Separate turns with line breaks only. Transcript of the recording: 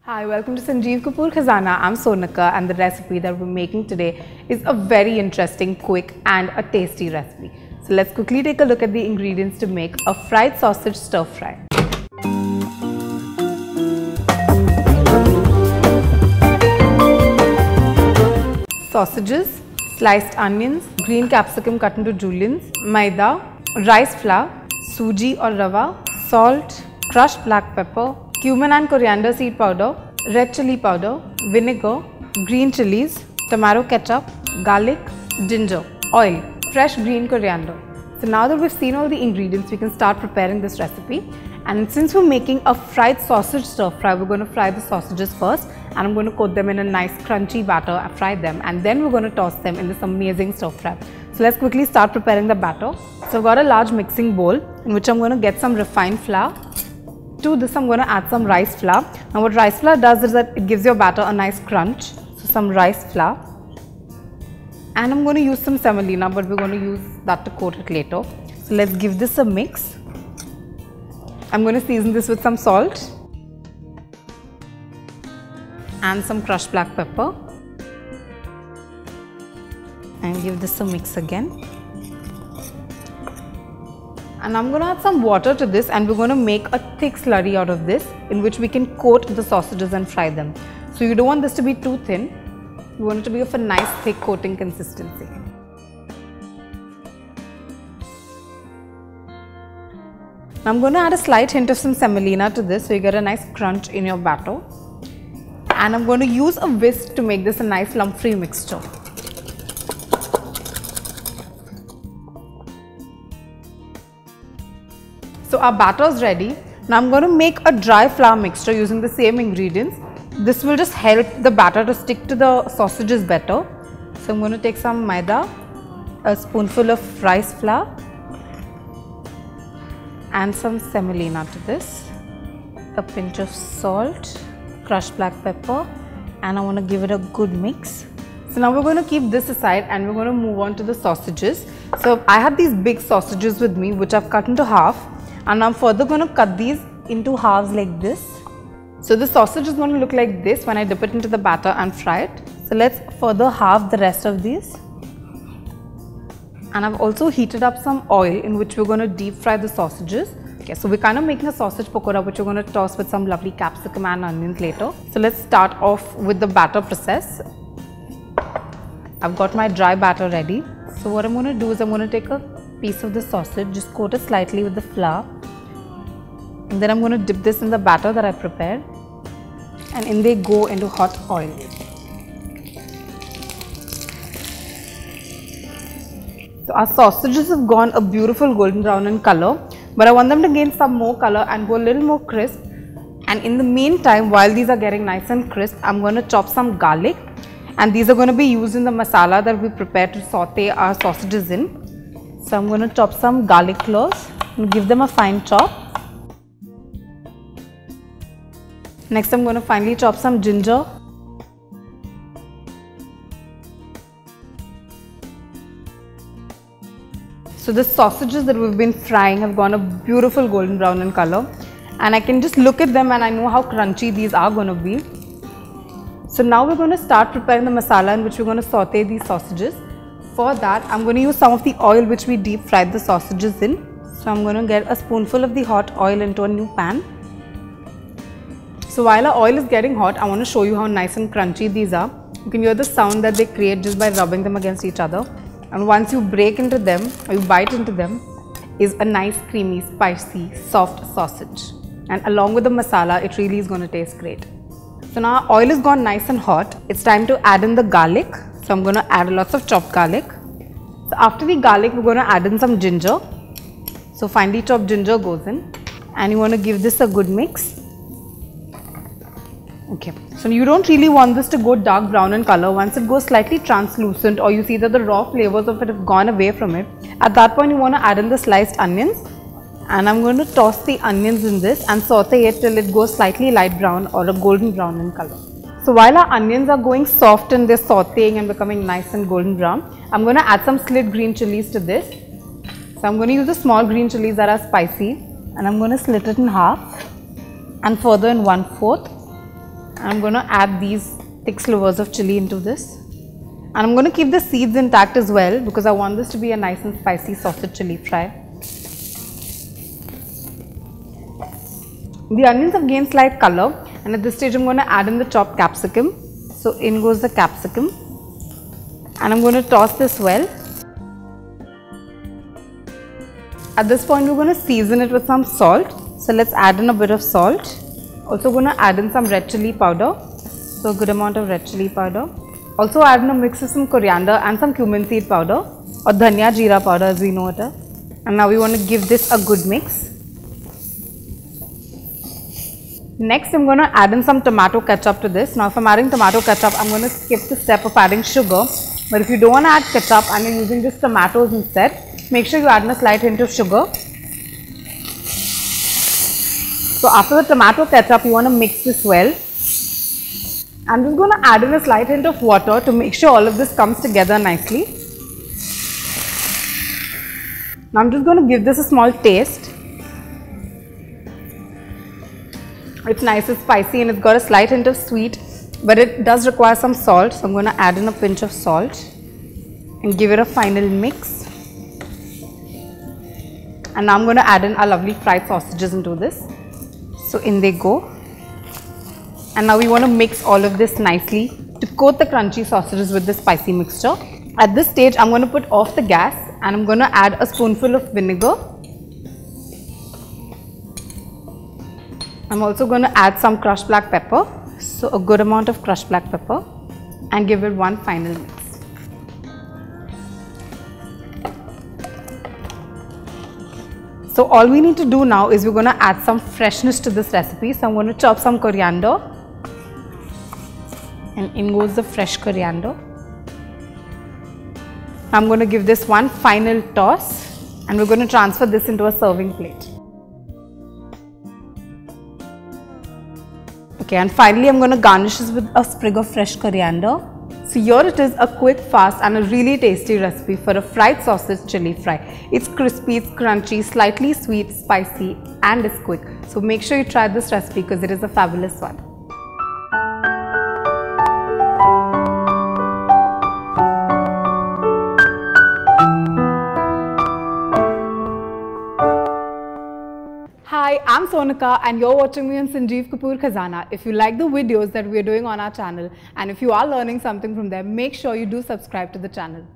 Hi, welcome to Sanjeev Kapoor Khazana. I'm Sonika and the recipe that we're making today is a very interesting, quick and a tasty recipe. So let's quickly take a look at the ingredients to make a fried sausage stir fry. Sausages, sliced onions, green capsicum cut into juliennes, maida, rice flour, suji or rava, salt, crushed black pepper, cumin and coriander seed powder, red chili powder, vinegar, green chilies, tomato ketchup, garlic, ginger, oil, fresh green coriander. So now that we've seen all the ingredients, we can start preparing this recipe. And since we're making a fried sausage stir fry, we're going to fry the sausages first and I'm going to coat them in a nice crunchy batter, fry them, and then we're going to toss them in this amazing stir fry. So let's quickly start preparing the batter. So I've got a large mixing bowl in which I'm going to get some refined flour. To this I'm going to add some rice flour. Now what rice flour does is that it gives your batter a nice crunch. So some rice flour. And I'm going to use some semolina, but we're going to use that to coat it later. So let's give this a mix. I'm going to season this with some salt and some crushed black pepper. And give this a mix again. And I'm going to add some water to this and we're going to make a thick slurry out of this in which we can coat the sausages and fry them. So you don't want this to be too thin, you want it to be of a nice thick coating consistency. Now I'm going to add a slight hint of some semolina to this so you get a nice crunch in your batter. And I'm going to use a whisk to make this a nice lump-free mixture. So our batter is ready. Now I'm going to make a dry flour mixture using the same ingredients. This will just help the batter to stick to the sausages better. So I'm going to take some maida, a spoonful of rice flour and some semolina to this, a pinch of salt, crushed black pepper, and I want to give it a good mix. So now we're going to keep this aside and we're going to move on to the sausages. So I have these big sausages with me which I've cut into half. And I'm further going to cut these into halves like this. So the sausage is going to look like this when I dip it into the batter and fry it. So let's further halve the rest of these. And I've also heated up some oil in which we're going to deep fry the sausages. Okay, so we're kind of making a sausage pakora which we're going to toss with some lovely capsicum and onions later. So let's start off with the batter process. I've got my dry batter ready. So what I'm going to do is I'm going to take a piece of the sausage, just coat it slightly with the flour. And then I'm going to dip this in the batter that I prepared and in they go into hot oil. So our sausages have gone a beautiful golden brown in color, but I want them to gain some more color and go a little more crisp. And in the meantime, while these are getting nice and crisp, I'm going to chop some garlic, and these are going to be used in the masala that we prepared to saute our sausages in. So I'm going to chop some garlic cloves and give them a fine chop. Next I'm going to finely chop some ginger. So the sausages that we've been frying have gone a beautiful golden brown in color, and I can just look at them and I know how crunchy these are going to be. So now we're going to start preparing the masala in which we're going to saute these sausages. For that I'm going to use some of the oil which we deep fried the sausages in. So I'm going to get a spoonful of the hot oil into a new pan. So while our oil is getting hot, I want to show you how nice and crunchy these are. You can hear the sound that they create just by rubbing them against each other. And once you break into them or you bite into them, is a nice creamy, spicy, soft sausage. And along with the masala, it really is going to taste great. So now our oil is gone nice and hot. It's time to add in the garlic. So I'm going to add lots of chopped garlic. So after the garlic, we're going to add in some ginger. So finely chopped ginger goes in. And you want to give this a good mix. Okay, so you don't really want this to go dark brown in color. Once it goes slightly translucent or you see that the raw flavors of it have gone away from it, at that point you want to add in the sliced onions. And I'm going to toss the onions in this and saute it till it goes slightly light brown or a golden brown in color. So while our onions are going soft and they're sauteing and becoming nice and golden brown, I'm going to add some slit green chilies to this. So I'm going to use the small green chilies that are spicy and I'm going to slit it in half and further in 1/4. I'm going to add these thick slivers of chili into this. And I'm going to keep the seeds intact as well because I want this to be a nice and spicy sausage chili fry. The onions have gained slight color, and at this stage I'm going to add in the chopped capsicum. So in goes the capsicum, and I'm going to toss this well. At this point we're going to season it with some salt. So let's add in a bit of salt. Also going to add in some red chili powder. So a good amount of red chili powder. Also add in a mix of some coriander and some cumin seed powder, or dhania jeera powder as we know it as. And now we want to give this a good mix. Next I'm going to add in some tomato ketchup to this. Now if I'm adding tomato ketchup, I'm going to skip the step of adding sugar. But if you don't want to add ketchup and you're using just tomatoes instead, make sure you add in a slight hint of sugar. So after the tomato ketchup, you want to mix this well. I'm just going to add in a slight hint of water to make sure all of this comes together nicely. Now I'm just going to give this a small taste. It's nice and spicy and it's got a slight hint of sweet, but it does require some salt. So I'm going to add in a pinch of salt and give it a final mix. And now I'm going to add in our lovely fried sausages into this. So in they go. And now we want to mix all of this nicely to coat the crunchy sausages with this spicy mixture. At this stage, I'm going to put off the gas and I'm going to add a spoonful of vinegar. I'm also going to add some crushed black pepper. So a good amount of crushed black pepper, and give it one final mix. So all we need to do now is we're going to add some freshness to this recipe. So I'm going to chop some coriander, and in goes the fresh coriander. I'm going to give this one final toss, and we're going to transfer this into a serving plate. Okay, and finally I'm going to garnish this with a sprig of fresh coriander. So here it is, a quick, fast and a really tasty recipe for a fried sausage chili fry. It's crispy, it's crunchy, slightly sweet, spicy, and it's quick. So make sure you try this recipe because it is a fabulous one. Hi, I'm Sonika and you're watching me on Sanjeev Kapoor Khazana. If you like the videos that we're doing on our channel and if you are learning something from them, make sure you do subscribe to the channel.